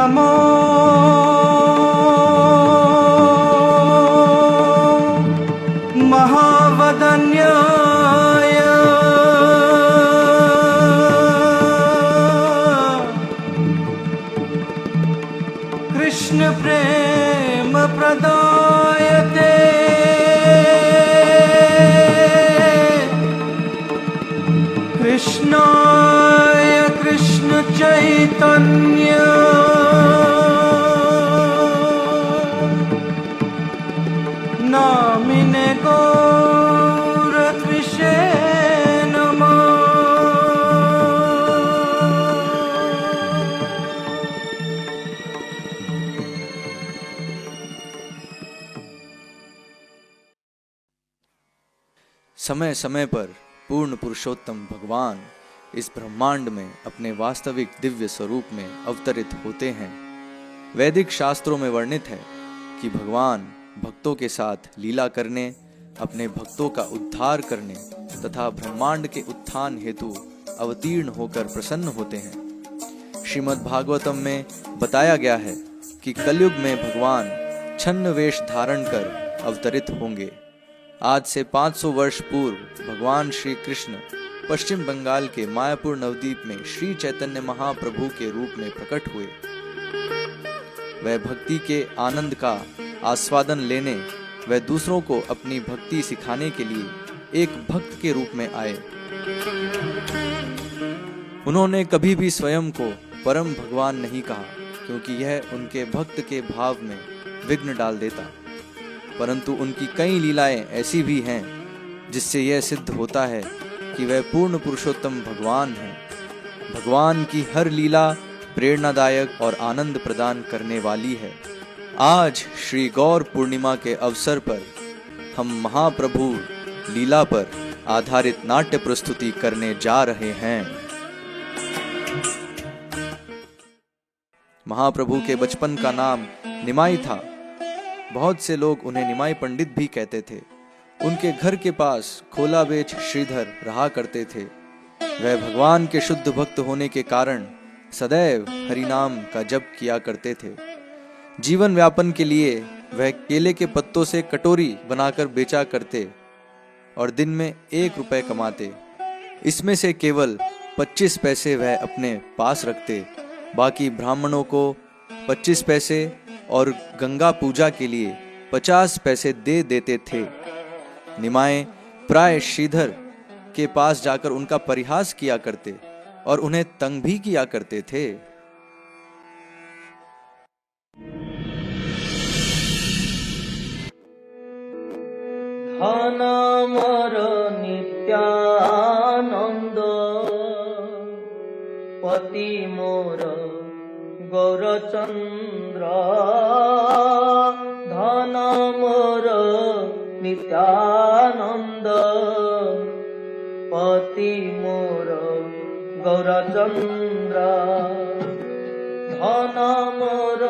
नमो महावदन्याय कृष्ण प्रेम प्रदायते कृष्णाय कृष्ण चैतन्य नामिने गौरत्विषे नमः। समय समय पर पूर्ण पुरुषोत्तम भगवान इस ब्रह्मांड में अपने वास्तविक दिव्य स्वरूप में अवतरित होते हैं। वैदिक शास्त्रों में वर्णित है कि भगवान भक्तों के साथ लीला करने, अपने भक्तों का उद्धार करने तथा ब्रह्मांड के उत्थान हेतु अवतीर्ण होकर प्रसन्न होते हैं। श्रीमद् भागवतम में बताया गया है कि कलयुग में भगवान छन्न वेश धारण कर अवतरित होंगे। आज से 500 वर्ष पूर्व भगवान श्री कृष्ण पश्चिम बंगाल के मायापुर नवद्वीप में श्री चैतन्य महाप्रभु के रूप में प्रकट हुए। वह भक्ति के आनंद का आस्वादन लेने व दूसरों को अपनी भक्ति सिखाने के लिए एक भक्त के रूप में आए। उन्होंने कभी भी स्वयं को परम भगवान नहीं कहा, क्योंकि यह उनके भक्त के भाव में विघ्न डाल देता। परंतु उनकी कई लीलाएं ऐसी भी हैं जिससे यह सिद्ध होता है कि वह पूर्ण पुरुषोत्तम भगवान हैं। भगवान की हर लीला प्रेरणादायक और आनंद प्रदान करने वाली है। आज श्री गौर पूर्णिमा के अवसर पर हम महाप्रभु लीला पर आधारित नाट्य प्रस्तुति करने जा रहे हैं। महाप्रभु के बचपन का नाम निमाई था। बहुत से लोग उन्हें निमाई पंडित भी कहते थे। उनके घर के पास खोला बेच श्रीधर रहा करते थे। वह भगवान के शुद्ध भक्त होने के कारण सदैव हरिनाम का जप किया करते थे। जीवन व्यापन के लिए वह केले के पत्तों से कटोरी बनाकर बेचा करते और दिन में 1 रुपए कमाते। इसमें से केवल 25 पैसे वह अपने पास रखते, बाकी ब्राह्मणों को 25 पैसे और गंगा पूजा के लिए 50 पैसे दे देते थे। निमाय प्राय श्रीधर के पास जाकर उनका परिहास किया करते और उन्हें तंग भी किया करते थे। धन मोर नित्यानंद पति मोर गौरचंद्र धन मोर नित्यानंद पति मोर गौरचंद्र धन मोर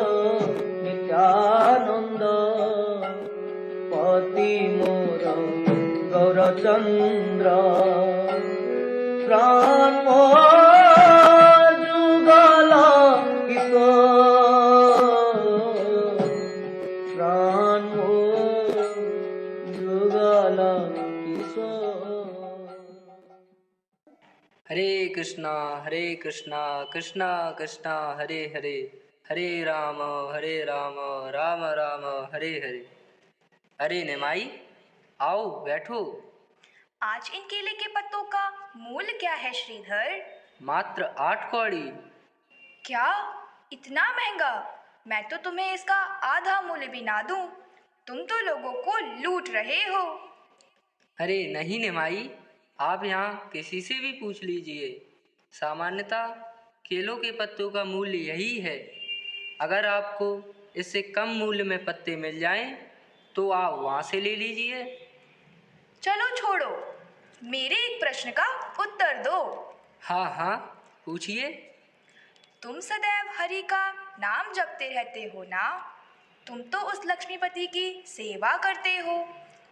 नित्यानंद पति मोर गौरचंद्र प्राण मोर जुगल किशोर प्राण मोर जुगल किशोर। हरे कृष्णा कृष्णा कृष्णा हरे हरे, हरे राम राम राम हरे हरे। अरे निमाई, आओ बैठो। आज इन केले के पत्तों का मूल्य क्या है श्रीधर? मात्र 8 कौड़ी। क्या इतना महंगा? मैं तो तुम्हें इसका आधा मूल्य भी ना दूं। तुम तो लोगों को लूट रहे हो। अरे नहीं निमाई, आप यहाँ किसी से भी पूछ लीजिए। सामान्यतः केलों के पत्तों का मूल्य यही है। अगर आपको इससे कम मूल्य में पत्ते मिल जाएं तो आप वहाँ से ले लीजिए। चलो छोड़ो, मेरे एक प्रश्न का उत्तर दो। हाँ हाँ, पूछिए। तुम सदैव हरि का नाम जपते रहते हो ना? तुम तो उस लक्ष्मीपति की सेवा करते हो।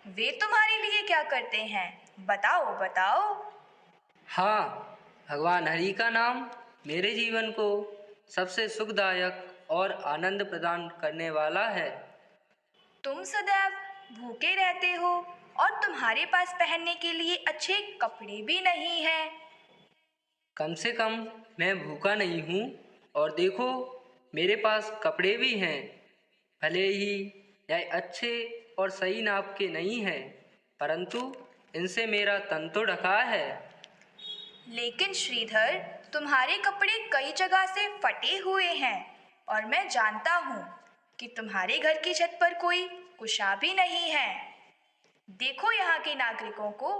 वे तुम्हारे लिए क्या करते हैं? बताओ बताओ। हाँ, भगवान हरि का नाम मेरे जीवन को सबसे सुखदायक और आनंद प्रदान करने वाला है। तुम सदैव भूखे रहते हो और तुम्हारे पास पहनने के लिए अच्छे कपड़े भी नहीं हैं। कम से कम मैं भूखा नहीं हूँ और देखो मेरे पास कपड़े भी हैं। भले ही यह अच्छे और सही नाप के नहीं हैं, परंतु इनसे मेरा तन तो ढका है। लेकिन श्रीधर, तुम्हारे कपड़े कई जगह से फटे हुए हैं और मैं जानता हूँ कि तुम्हारे घर की छत पर कोई कुशा भी नहीं है। देखो यहाँ के नागरिकों को,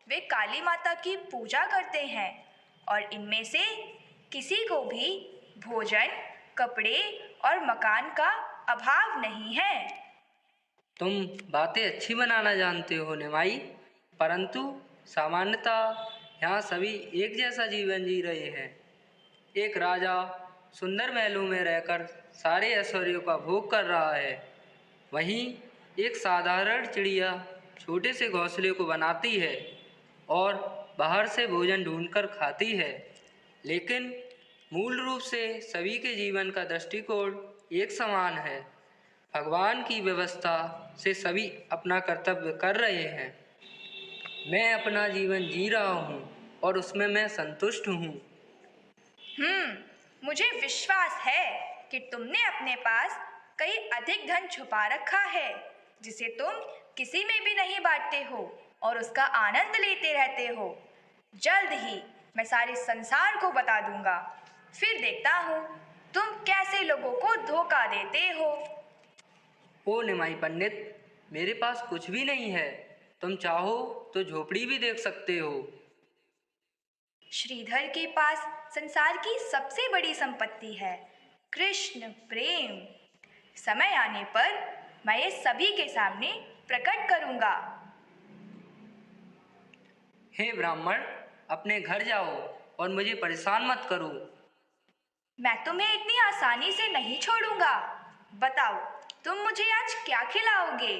वे काली माता की पूजा करते हैं और इनमें से किसी को भी भोजन, कपड़े और मकान का अभाव नहीं है। तुम बातें अच्छी बनाना जानते हो निमाई, परंतु सामान्यतः यहाँ सभी एक जैसा जीवन जी रहे हैं। एक राजा सुंदर महलों में रहकर सारे ऐश्वर्यों का भोग कर रहा है, वहीं एक साधारण चिड़िया छोटे से घोंसले को बनाती है और बाहर से भोजन ढूंढकर खाती है। लेकिन मूल रूप से सभी के जीवन का दृष्टिकोण एक समान है। भगवान की व्यवस्था से सभी अपना कर्तव्य कर रहे हैं। मैं अपना जीवन जी रहा हूँ और उसमें मैं संतुष्ट हूँ। मुझे विश्वास है कि तुमने अपने पास कहीं अधिक धन छुपा रखा है, जिसे तुम किसी में भी नहीं बांटते हो और उसका आनंद लेते रहते हो। जल्द ही मैं सारे संसार को बता दूंगा, फिर देखता हूँ तुम कैसे लोगों को धोखा देते हो। ओ निमाई पंडित, मेरे पास कुछ भी नहीं है। तुम चाहो तो झोपड़ी भी देख सकते हो। श्रीधर के पास संसार की सबसे बड़ी संपत्ति है, कृष्ण प्रेम। समय आने पर मैं ये सभी के सामने प्रकट करूंगा। हे ब्राह्मण, अपने घर जाओ और मुझे परेशान मत करो। मैं तुम्हें इतनी आसानी से नहीं छोड़ूंगा। बताओ, तुम मुझे आज क्या खिलाओगे?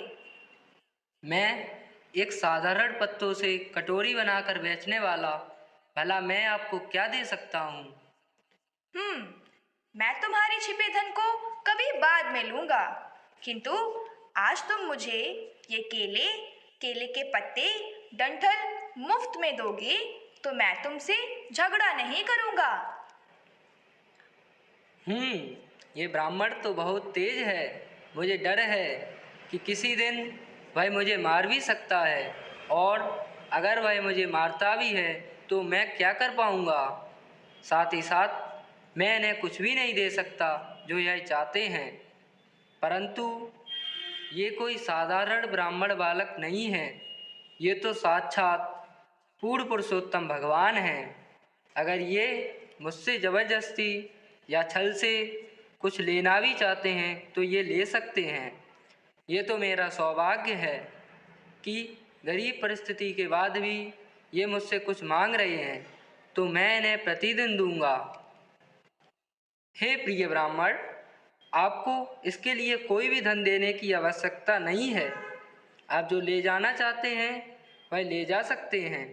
मैं एक साधारण पत्तों से कटोरी बनाकर बेचने वाला, भला मैं आपको क्या दे सकता हूँ? मैं तुम्हारे छिपे धन को कभी बाद में लूंगा, किंतु आज तुम मुझे ये केले के पत्ते, डंठल मुफ्त में दोगे तो मैं तुमसे झगड़ा नहीं करूंगा। ये ब्राह्मण तो बहुत तेज है। मुझे डर है कि किसी दिन वह मुझे मार भी सकता है, और अगर वह मुझे मारता भी है तो मैं क्या कर पाऊंगा? साथ ही साथ मैं इन्हें कुछ भी नहीं दे सकता जो यह चाहते हैं। परंतु ये कोई साधारण ब्राह्मण बालक नहीं है, ये तो साक्षात पूर्ण पुरुषोत्तम भगवान हैं। अगर ये मुझसे ज़बरदस्ती या छल से कुछ लेना भी चाहते हैं तो ये ले सकते हैं। ये तो मेरा सौभाग्य है कि गरीब परिस्थिति के बाद भी ये मुझसे कुछ मांग रहे हैं, तो मैं इन्हें प्रतिदिन दूंगा। हे प्रिय ब्राह्मण, आपको इसके लिए कोई भी धन देने की आवश्यकता नहीं है। आप जो ले जाना चाहते हैं वह ले जा सकते हैं।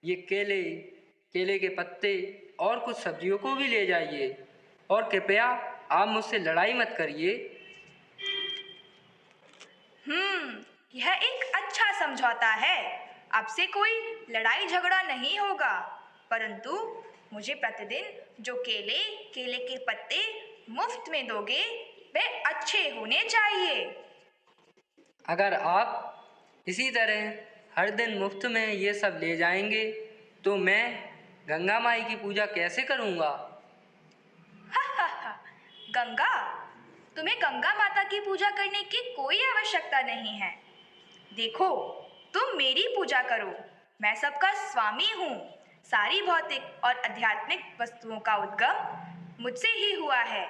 ये केले के पत्ते और कुछ सब्जियों को भी ले जाइए, और कृपया आप मुझसे लड़ाई मत करिए। यह एक अच्छा समझौता है। अब से कोई लड़ाई झगड़ा नहीं होगा, परंतु मुझे प्रतिदिन जो केले के पत्ते मुफ्त में दोगे वे अच्छे होने चाहिए। अगर आप इसी तरह हर दिन मुफ्त में ये सब ले जाएंगे तो मैं गंगा माई की पूजा कैसे करूँगा? गंगा? तुम्हें गंगा माता की पूजा करने की कोई आवश्यकता नहीं है। देखो, तुम मेरी पूजा करो। मैं सबका स्वामी हूँ। सारी भौतिक और आध्यात्मिक वस्तुओं का उद्गम मुझसे ही हुआ है।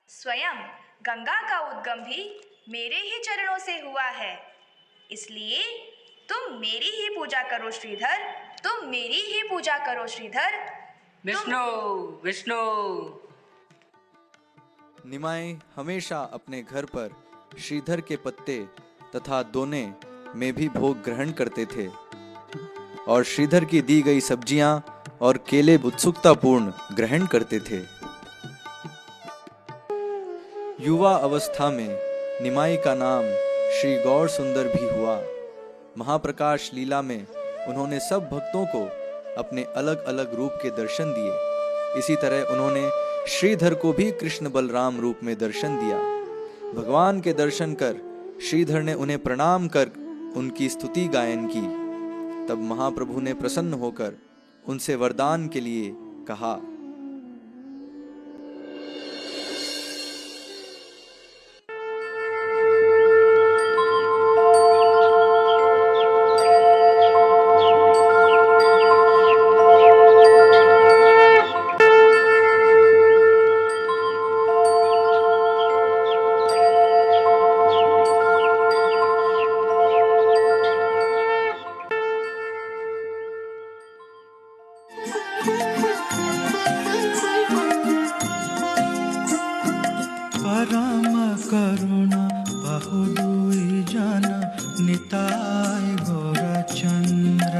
स्वयं गंगा का उद्गम भी मेरे ही चरणों से हुआ है। इसलिए तुम मेरी ही पूजा करो श्रीधर, तुम मेरी ही पूजा करो श्रीधर। विष्णु विष्णु। निमाई हमेशा अपने घर पर श्रीधर के पत्ते तथा दोने में भी भोग ग्रहण करते थे, और श्रीधर की दी गई सब्जियां और केले उत्सुकतापूर्ण ग्रहण करते थे। युवा अवस्था में निमाई का नाम श्री गौर सुंदर भी हुआ। महाप्रकाश लीला में उन्होंने सब भक्तों को अपने अलग अलग रूप के दर्शन दिए। इसी तरह उन्होंने श्रीधर को भी कृष्ण बलराम रूप में दर्शन दिया। भगवान के दर्शन कर श्रीधर ने उन्हें प्रणाम कर उनकी स्तुति गायन की। तब महाप्रभु ने प्रसन्न होकर उनसे वरदान के लिए कहा। परम करुणा बहुदुई जन निताय गौरचंद्र।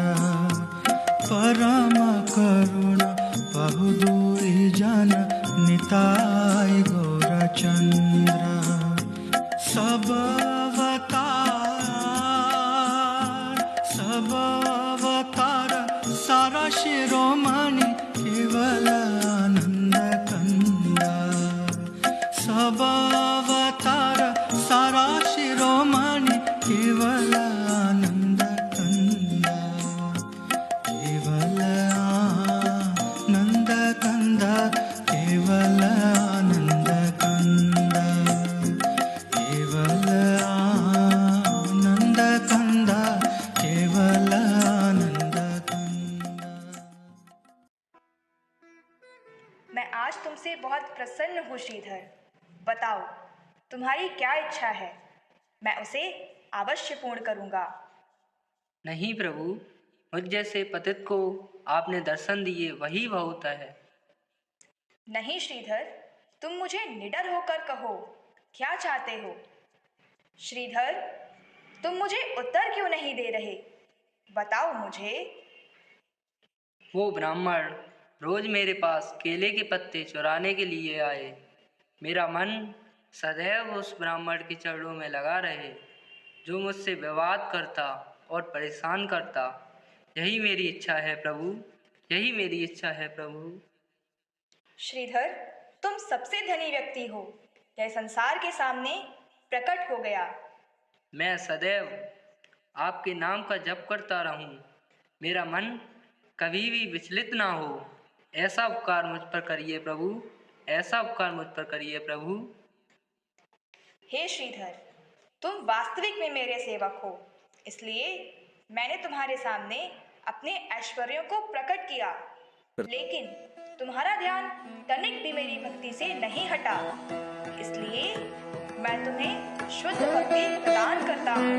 परम करुणा बहुदुई जन निताय गौरचंद्र। सब अवतार सारा शिरोमणि केवल आनंद कंदा। सब अवतार सारा शिरोमणि केवल आनंद कंदा। केवल आनंद कंदा। केवल आनंद कंदा। केवल आनंद कंदा। केवल आनंद कंदा। मैं आज तुमसे बहुत प्रसन्न हूँ श्रीधर। बताओ तुम्हारी क्या इच्छा है, मैं उसे अवश्य पूर्ण करूँगा। नहीं प्रभु, मुझ जैसे पतित को आपने दर्शन दिए वही बहुत है। नहीं श्रीधर, तुम मुझे निडर होकर कहो, क्या चाहते हो? श्रीधर, तुम मुझे उत्तर क्यों नहीं दे रहे? बताओ मुझे। वो ब्राह्मण रोज मेरे पास केले के पत्ते चुराने के लिए आए। मेरा मन सदैव उस ब्राह्मण के चरणों में लगा रहे जो मुझसे विवाद करता और परेशान करता। यही मेरी इच्छा है प्रभु, यही मेरी इच्छा है प्रभु। श्रीधर, तुम सबसे धनी व्यक्ति हो, यह संसार के सामने प्रकट हो गया। मैं सदैव आपके नाम का जप करता रहूं, मेरा मन कभी भी विचलित ना हो। ऐसा उपकार मुझ पर करिए प्रभु, ऐसा उपकार मुझ पर करिए प्रभु। हे श्रीधर, तुम वास्तविक में मेरे सेवक हो, इसलिए मैंने तुम्हारे सामने अपने ऐश्वर्यों को प्रकट किया। लेकिन तुम्हारा ध्यान तनिक भी मेरी भक्ति से नहीं हटा, इसलिए मैं तुम्हें शुद्ध भक्ति प्रदान करता हूँ।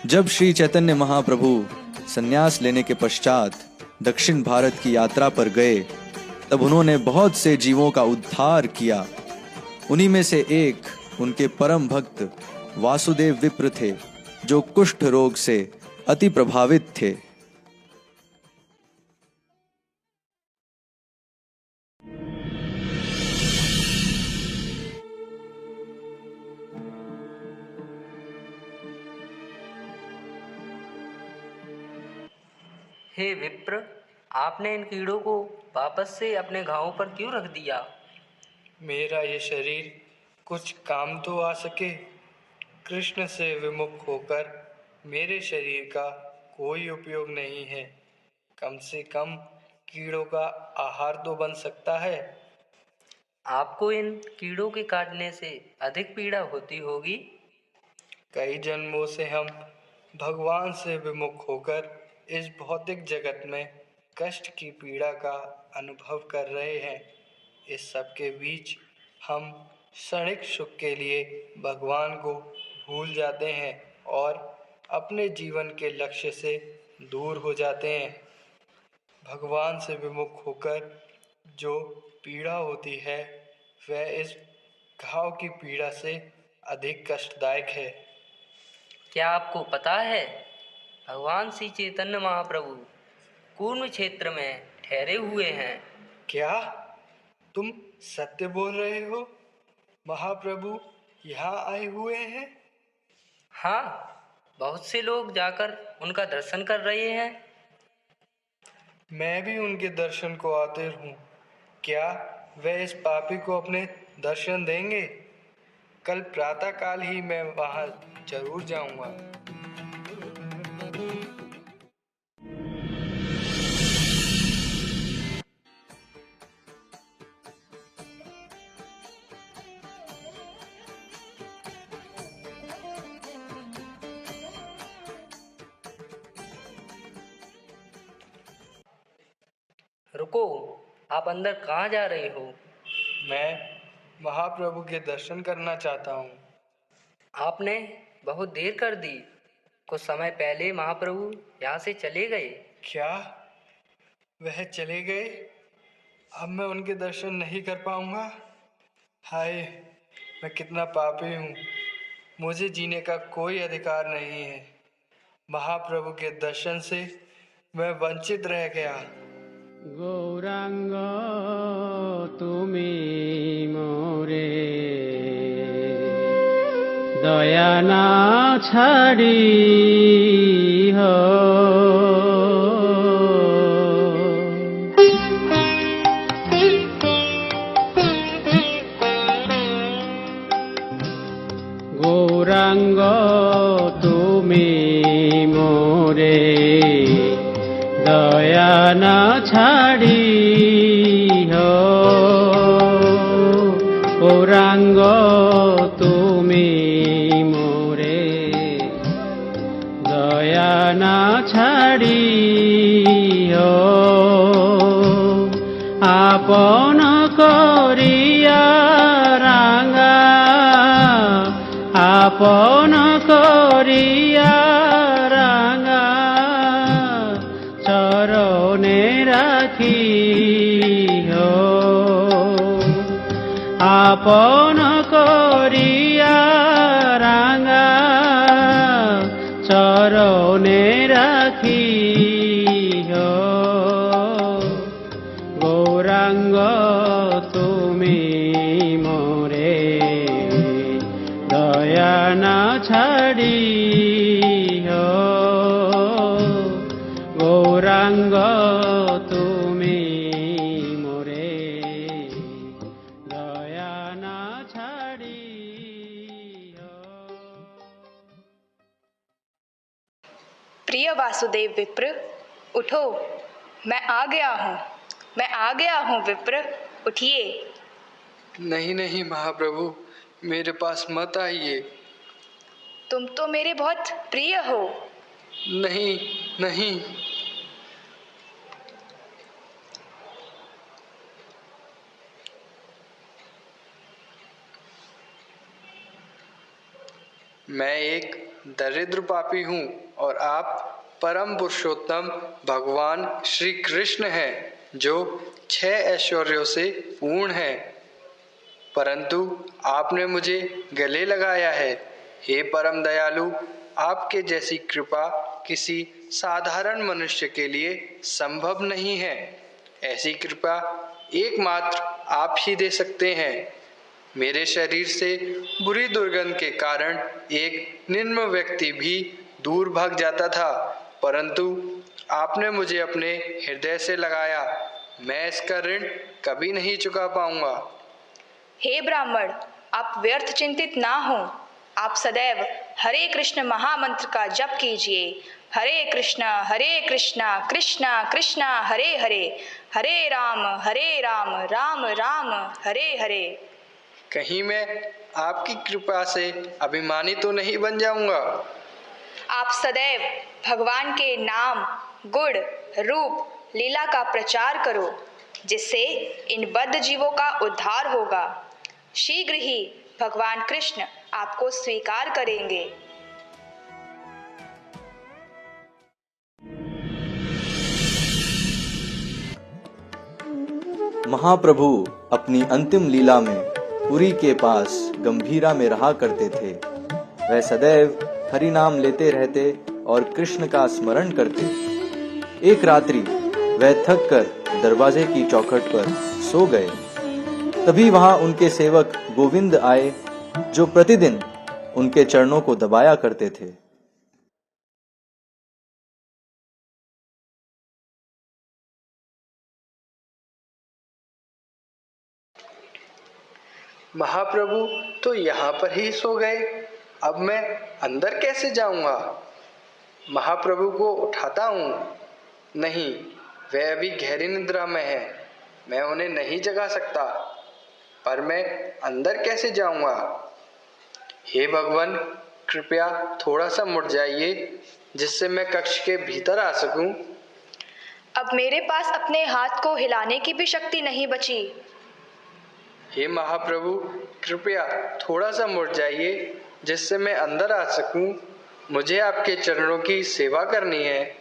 जब श्री चैतन्य महाप्रभु संन्यास लेने के पश्चात दक्षिण भारत की यात्रा पर गए, तब उन्होंने बहुत से जीवों का उद्धार किया। उन्हीं में से एक उनके परम भक्त वासुदेव विप्र थे, जो कुष्ठ रोग से अति प्रभावित थे। हे विप्र, आपने इन कीड़ों को वापस से अपने घावों पर क्यों रख दिया? मेरा ये शरीर कुछ काम तो आ सके। कृष्ण से विमुख होकर मेरे शरीर का कोई उपयोग नहीं है। कम से कम कीड़ों का आहार तो बन सकता है। आपको इन कीड़ों के काटने से अधिक पीड़ा होती होगी। कई जन्मों से हम भगवान से विमुख होकर इस भौतिक जगत में कष्ट की पीड़ा का अनुभव कर रहे हैं। इस सब के बीच हम क्षणिक सुख के लिए भगवान को भूल जाते हैं और अपने जीवन के लक्ष्य से दूर हो जाते हैं। भगवान से विमुख होकर जो पीड़ा होती है वह इस घाव की पीड़ा से अधिक कष्टदायक है। क्या आपको पता है भगवान श्री चैतन्य महाप्रभु कूर्म क्षेत्र में ठहरे हुए हैं? क्या तुम सत्य बोल रहे हो? महाप्रभु यहाँ आए हुए हैं? हाँ, बहुत से लोग जाकर उनका दर्शन कर रहे हैं। मैं भी उनके दर्शन को आते हूँ। क्या वे इस पापी को अपने दर्शन देंगे? कल प्रातःकाल ही मैं वहाँ जरूर जाऊँगा। रुको, आप अंदर कहाँ जा रहे हो? मैं महाप्रभु के दर्शन करना चाहता हूँ। आपने बहुत देर कर दी। कुछ समय पहले महाप्रभु यहाँ से चले गए। क्या वह चले गए? अब मैं उनके दर्शन नहीं कर पाऊँगा। हाय, मैं कितना पापी हूँ। मुझे जीने का कोई अधिकार नहीं है। महाप्रभु के दर्शन से मैं वंचित रह गया। गौरांग तुमी मोरे दया ना छाड़ी हो। गौरांग तुमी मोरे दया न छाड़ी हो। गौरांग तुमी मोरे दया न छाड़ी हो। आपन करिया रांगा आपन करिया रांगा चरणे राखी हो। आपन करिया रांगा चरणे राखी हो। गौरांग तुमी मोरे दया न छाड़ी हो। गौरांग तुमी मोरे दया न छाड़ी हो। प्रिय वासुदेव विप्र, उठो, मैं आ गया हूँ। मैं आ गया हूँ विप्र, उठिए। नहीं नहीं महाप्रभु, मेरे पास मत आइए। तुम तो मेरे बहुत प्रिय हो। नहीं नहीं। मैं एक दरिद्र पापी हूँ और आप परम पुरुषोत्तम भगवान श्री कृष्ण हैं जो 6 ऐश्वर्यों से पूर्ण हैं। परंतु आपने मुझे गले लगाया है। हे परम दयालु, आपके जैसी कृपा किसी साधारण मनुष्य के लिए संभव नहीं है। ऐसी कृपा एकमात्र आप ही दे सकते हैं। मेरे शरीर से बुरी दुर्गंध के कारण एक निम्न व्यक्ति भी दूर भाग जाता था, परंतु आपने मुझे अपने हृदय से लगाया। मैं इसका ऋण कभी नहीं चुका पाऊंगा। हे ब्राह्मण, आप व्यर्थ चिंतित ना हो। आप सदैव हरे कृष्ण महामंत्र का जप कीजिए। हरे कृष्णा कृष्णा कृष्णा हरे हरे, हरे राम राम राम हरे हरे। कहीं मैं आपकी कृपा से अभिमानी तो नहीं बन जाऊंगा? आप सदैव भगवान के नाम, गुण, रूप, लीला का प्रचार करो, जिससे इन बद्ध जीवों का उद्धार होगा। शीघ्र ही भगवान कृष्ण आपको स्वीकार करेंगे। महाप्रभु अपनी अंतिम लीला में पुरी के पास गंभीरा में रहा करते थे। वह सदैव हरि नाम लेते रहते और कृष्ण का स्मरण करते। एक रात्रि वह थक कर दरवाजे की चौखट पर सो गए। तभी वहां उनके सेवक गोविंद आए, जो प्रतिदिन उनके चरणों को दबाया करते थे। महाप्रभु तो यहाँ पर ही सो गए, अब मैं अंदर कैसे जाऊंगा? महाप्रभु को उठाता हूँ। नहीं, वे अभी गहरी निद्रा में हैं, मैं उन्हें नहीं जगा सकता। पर मैं अंदर कैसे जाऊंगा? हे भगवान, कृपया थोड़ा सा मुड़ जाइए जिससे मैं कक्ष के भीतर आ सकूं। अब मेरे पास अपने हाथ को हिलाने की भी शक्ति नहीं बची। हे महाप्रभु, कृपया थोड़ा सा मुड़ जाइए जिससे मैं अंदर आ सकूं। मुझे आपके चरणों की सेवा करनी है।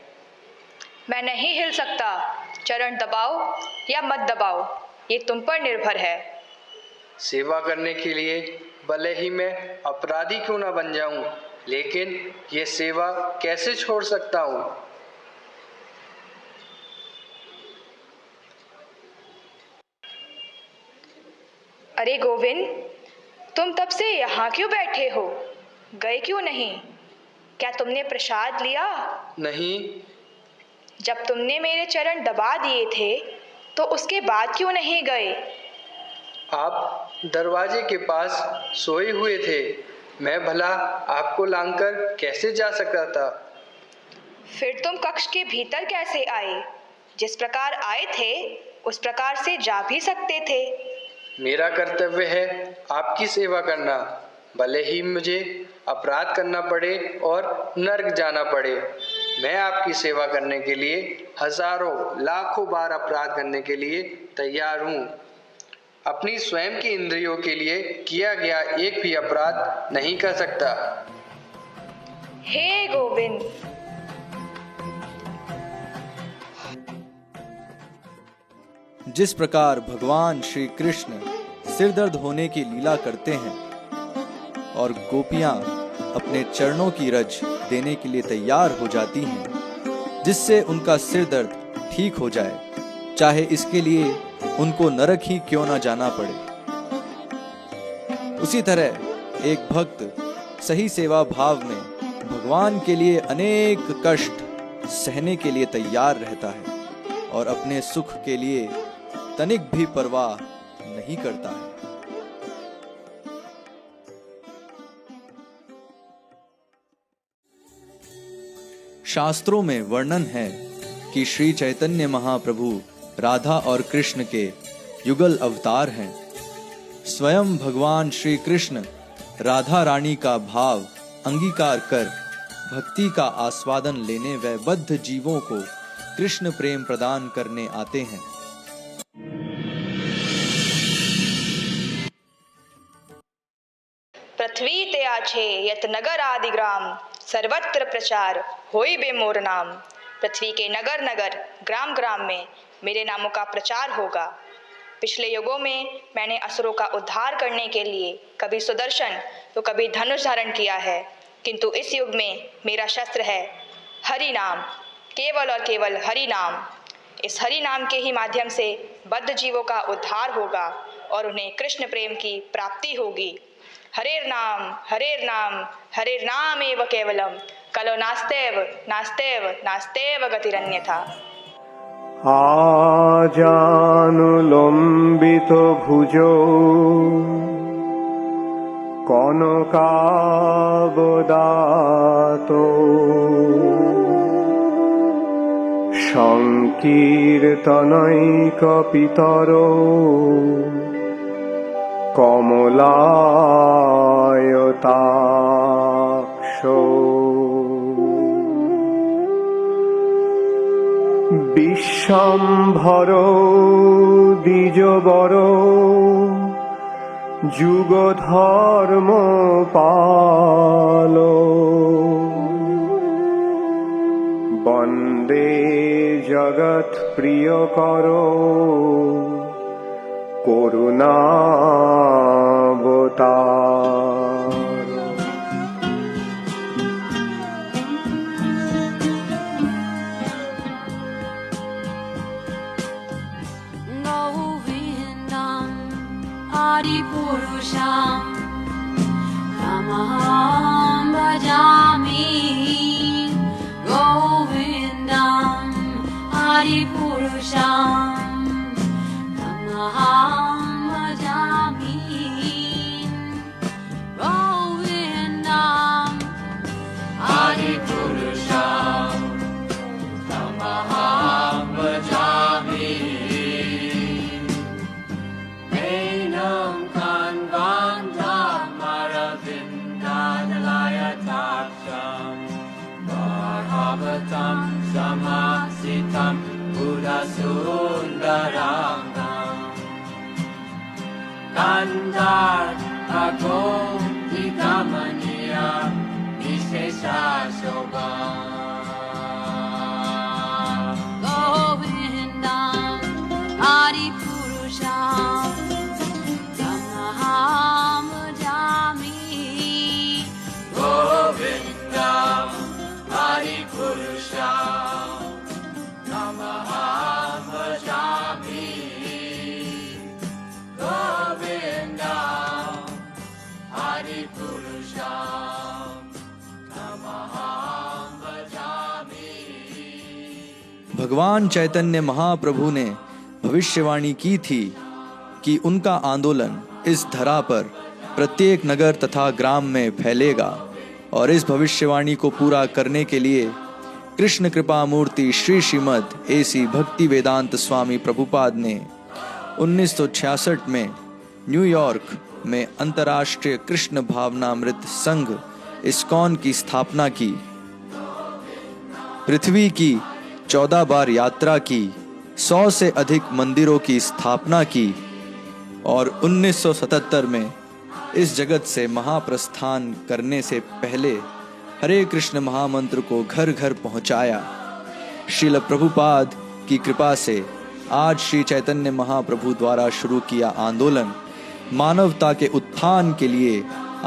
मैं नहीं हिल सकता। चरण दबाओ या मत दबाओ, ये तुम पर निर्भर है। सेवा करने के लिए भले ही मैं अपराधी क्यों ना बन जाऊं, लेकिन ये सेवा कैसे छोड़ सकता हूं? अरे गोविंद, तुम तब से यहाँ क्यों बैठे हो? गए क्यों नहीं? क्या तुमने प्रसाद लिया? नहीं। जब तुमने मेरे चरण दबा दिए थे तो उसके बाद क्यों नहीं गए? आप दरवाजे के पास सोए हुए थे, मैं भला आपको लांघकर कैसे जा सकता था? फिर तुम कक्ष के भीतर कैसे आए? जिस प्रकार आए थे उस प्रकार से जा भी सकते थे। मेरा कर्तव्य है आपकी सेवा करना, भले ही मुझे अपराध करना पड़े और नर्क जाना पड़े। मैं आपकी सेवा करने के लिए हजारों लाखों बार अपराध करने के लिए तैयार हूँ। अपनी स्वयं की इंद्रियों के लिए किया गया एक भी अपराध नहीं कर सकता। हे गोविंद, जिस प्रकार भगवान श्री कृष्ण सिर दर्द होने की लीला करते हैं और गोपियां अपने चरणों की रज देने के लिए तैयार हो जाती हैं, जिससे उनका सिर दर्द ठीक हो जाए, चाहे इसके लिए उनको नरक ही क्यों ना जाना पड़े। उसी तरह एक भक्त सही सेवा भाव में भगवान के लिए अनेक कष्ट सहने के लिए तैयार रहता है और अपने सुख के लिए तनिक भी परवाह नहीं करता है। शास्त्रों में वर्णन है कि श्री चैतन्य महाप्रभु राधा और कृष्ण के युगल अवतार हैं। स्वयं भगवान श्री कृष्ण राधा रानी का भाव अंगीकार कर भक्ति का आस्वादन लेने व बद्ध जीवों को कृष्ण प्रेम प्रदान करने आते हैं। पृथ्वी ते आछे यत नगर आदि ग्राम, सर्वत्र प्रचार होई बे मोर नाम। पृथ्वी के नगर नगर ग्राम ग्राम में मेरे नामों का प्रचार होगा। पिछले युगों में मैंने असुरों का उद्धार करने के लिए कभी सुदर्शन तो कभी धनुष धारण किया है, किंतु इस युग में मेरा शस्त्र है हरि नाम, केवल और केवल हरि नाम। इस हरि नाम के ही माध्यम से बद्ध जीवों का उद्धार होगा और उन्हें कृष्ण प्रेम की प्राप्ति होगी। हरेर नाम हरेर नाम एव केवलम, कलो नास्तेव नास्तेव नास्तेव गतिरन्यथा। आजानुलम्बित भुजो कनकावदातो संकीर्तनैकपितरो कमलायताक्षो विश्वम्भरो द्विजवरो जुगधर्मपालो वन्दे जगत्प्रियकरो করুণাবতার। Govindam Adipurusham Tamaham Bhajami. Govindam Adipurusham Tamaham Bhajami. Govindam Adipurusham Tamaham Bhajami. Enam Kanvandam Maravindanalayatacham Varhavatam Samasitam Buddhasundaranam Kandar Agom Hitamaniya Vishesha Shobha. Govindam Adipurusham Tamaham Bhajami. Govindam Adipurusham Tamaham Bhajami. Govindam Adipurusham Tamaham Bhajami. भगवान चैतन्य महाप्रभु ने भविष्यवाणी की थी कि उनका आंदोलन इस धरा पर प्रत्येक नगर तथा ग्राम में फैलेगा और इस भविष्यवाणी को पूरा करने के लिए कृष्ण कृपा मूर्ति श्री श्रीमद AC भक्ति वेदांत स्वामी प्रभुपाद ने 1966 में न्यूयॉर्क में अंतर्राष्ट्रीय कृष्ण भावनामृत संघ इस्कॉन की स्थापना की। पृथ्वी की 14 बार यात्रा की, 100 से अधिक मंदिरों की स्थापना की और 1977 में इस जगत से महाप्रस्थान करने से पहले हरे कृष्ण महामंत्र को घर घर पहुंचाया। श्रील प्रभुपाद की कृपा से आज श्री चैतन्य महाप्रभु द्वारा शुरू किया आंदोलन मानवता के उत्थान के लिए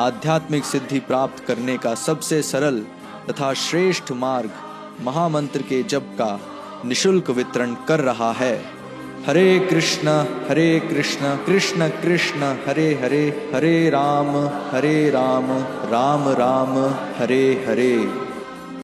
आध्यात्मिक सिद्धि प्राप्त करने का सबसे सरल तथा श्रेष्ठ मार्ग महामंत्र के जप का निशुल्क वितरण कर रहा है। हरे कृष्ण कृष्ण कृष्ण हरे हरे, हरे राम राम राम हरे हरे।